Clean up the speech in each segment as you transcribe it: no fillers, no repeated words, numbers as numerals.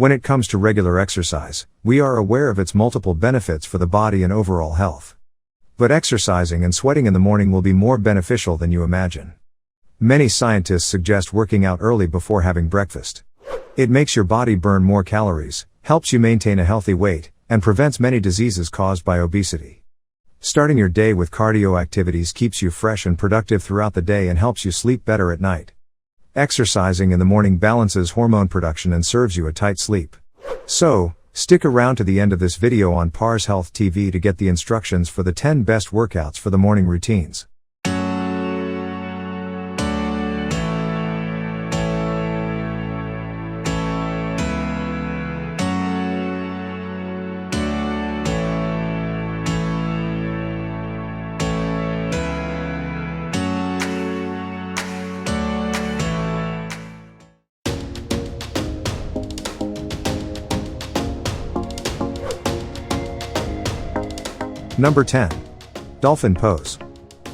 When it comes to regular exercise, we are aware of its multiple benefits for the body and overall health. But exercising and sweating in the morning will be more beneficial than you imagine. Many scientists suggest working out early before having breakfast. It makes your body burn more calories, helps you maintain a healthy weight, and prevents many diseases caused by obesity. Starting your day with cardio activities keeps you fresh and productive throughout the day and helps you sleep better at night. Exercising in the morning balances hormone production and serves you a tight sleep. So, stick around to the end of this video on Pars Health TV to get the instructions for the 10 best workouts for the morning routines. Number 10. Dolphin Pose.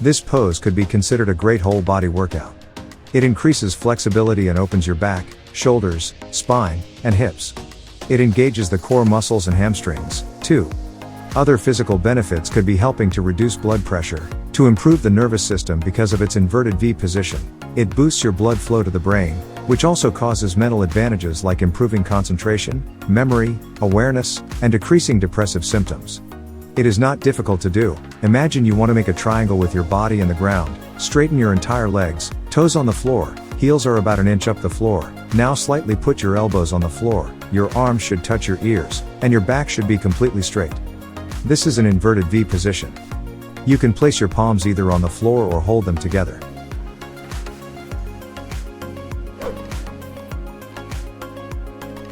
This pose could be considered a great whole body workout. It increases flexibility and opens your back, shoulders, spine, and hips. It engages the core muscles and hamstrings, too. Other physical benefits could be helping to reduce blood pressure, to improve the nervous system because of its inverted V position. It boosts your blood flow to the brain, which also causes mental advantages like improving concentration, memory, awareness, and decreasing depressive symptoms. It is not difficult to do. Imagine you want to make a triangle with your body and the ground. Straighten your entire legs, toes on the floor, heels are about 1 inch up the floor. Now slightly put your elbows on the floor, your arms should touch your ears, and your back should be completely straight. This is an inverted V position. You can place your palms either on the floor or hold them together.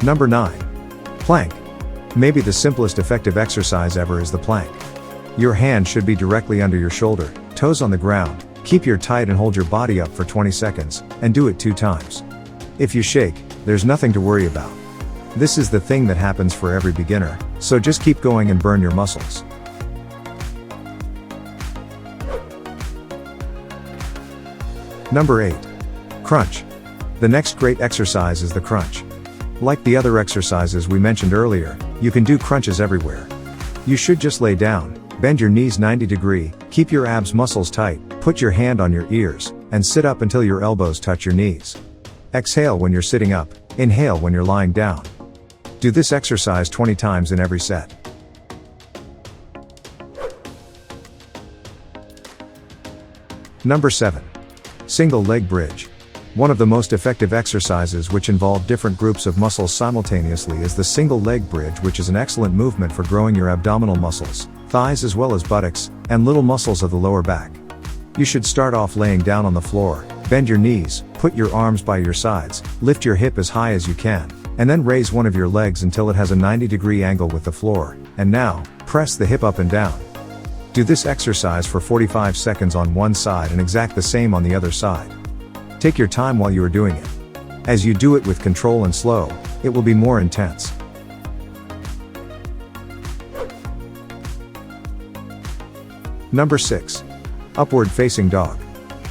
Number 9. Plank. Maybe the simplest effective exercise ever is the plank. Your hand should be directly under your shoulder, toes on the ground, keep your tight and hold your body up for 20 seconds, and do it 2 times. If you shake, there's nothing to worry about. This is the thing that happens for every beginner, so just keep going and burn your muscles. Number 8. Crunch. The next great exercise is the crunch. Like the other exercises we mentioned earlier, you can do crunches everywhere. You should just lay down, bend your knees 90 degrees, keep your abs muscles tight, put your hand on your ears, and sit up until your elbows touch your knees. Exhale when you're sitting up, inhale when you're lying down. Do this exercise 20 times in every set. Number 7. Single leg bridge. One of the most effective exercises which involve different groups of muscles simultaneously is the single leg bridge, which is an excellent movement for growing your abdominal muscles, thighs as well as buttocks, and little muscles of the lower back. You should start off laying down on the floor, bend your knees, put your arms by your sides, lift your hip as high as you can, and then raise one of your legs until it has a 90-degree angle with the floor, and now, press the hip up and down. Do this exercise for 45 seconds on one side and exact the same on the other side. Take your time while you are doing it. As you do it with control and slow, it will be more intense. Number 6. Upward facing dog.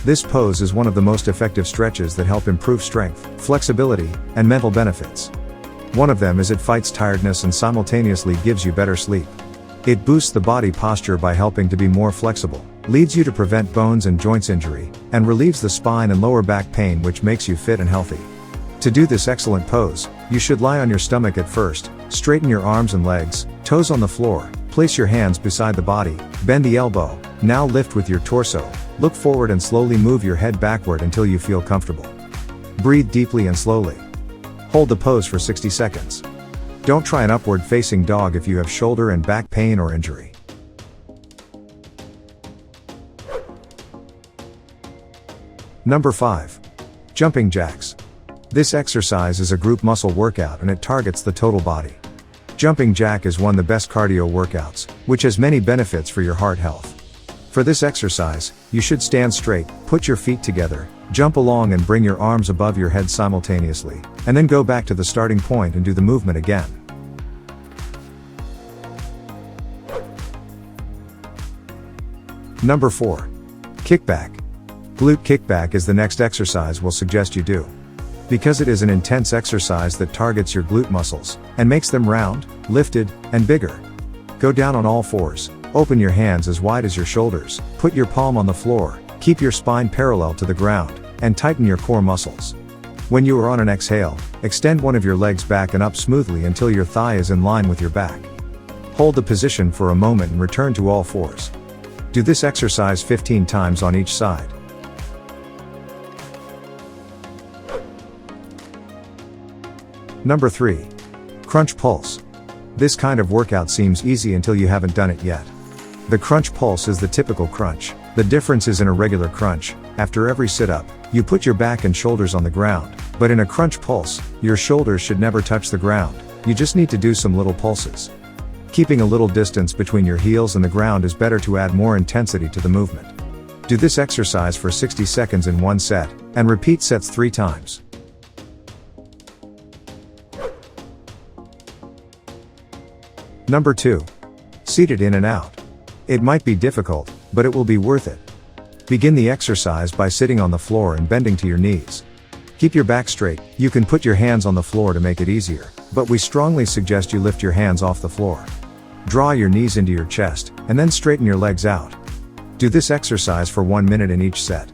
This pose is one of the most effective stretches that help improve strength, flexibility, and mental benefits. One of them is it fights tiredness and simultaneously gives you better sleep. It boosts the body posture by helping to be more flexible, leads you to prevent bones and joints injury, and relieves the spine and lower back pain, which makes you fit and healthy. To do this excellent pose, you should lie on your stomach at first, straighten your arms and legs, toes on the floor, place your hands beside the body, bend the elbow, now lift with your torso, look forward and slowly move your head backward until you feel comfortable. Breathe deeply and slowly. Hold the pose for 60 seconds. Don't try an upward facing dog if you have shoulder and back pain or injury. Number 5. Jumping jacks. This exercise is a group muscle workout and it targets the total body. Jumping jack is one of the best cardio workouts, which has many benefits for your heart health. For this exercise, you should stand straight, put your feet together, jump along and bring your arms above your head simultaneously, and then go back to the starting point and do the movement again. Number 4. Kickback. Glute kickback is the next exercise we'll suggest you do. because it is an intense exercise that targets your glute muscles and makes them round, lifted, and bigger. Go down on all fours, open your hands as wide as your shoulders, put your palm on the floor, keep your spine parallel to the ground, and tighten your core muscles. When you are on an exhale, extend one of your legs back and up smoothly until your thigh is in line with your back. Hold the position for a moment and return to all fours. Do this exercise 15 times on each side. Number 3. Crunch pulse. This kind of workout seems easy until you haven't done it yet. The crunch pulse is the typical crunch. The difference is in a regular crunch, after every sit-up, you put your back and shoulders on the ground, but in a crunch pulse, your shoulders should never touch the ground. You just need to do some little pulses. Keeping a little distance between your heels and the ground is better to add more intensity to the movement. Do this exercise for 60 seconds in one set, and repeat sets 3 times. Number 2. Seated in and out. It might be difficult, but it will be worth it. Begin the exercise by sitting on the floor and bending to your knees. Keep your back straight. You can put your hands on the floor to make it easier, but we strongly suggest you lift your hands off the floor. Draw your knees into your chest, and then straighten your legs out. Do this exercise for 1 minute in each set.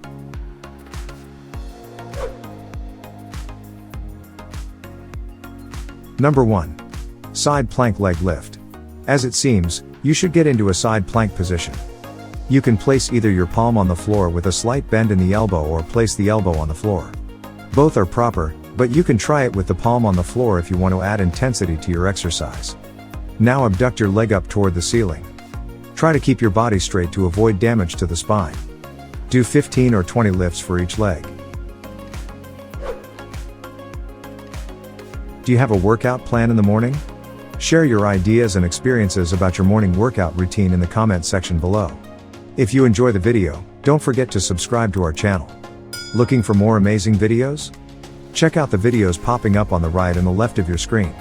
Number 1. Side plank leg lift. As it seems, you should get into a side plank position. You can place either your palm on the floor with a slight bend in the elbow or place the elbow on the floor. Both are proper, but you can try it with the palm on the floor if you want to add intensity to your exercise. Now abduct your leg up toward the ceiling. Try to keep your body straight to avoid damage to the spine. Do 15 or 20 lifts for each leg. Do you have a workout plan in the morning? Share your ideas and experiences about your morning workout routine in the comment section below. If you enjoy the video, don't forget to subscribe to our channel. Looking for more amazing videos? Check out the videos popping up on the right and the left of your screen.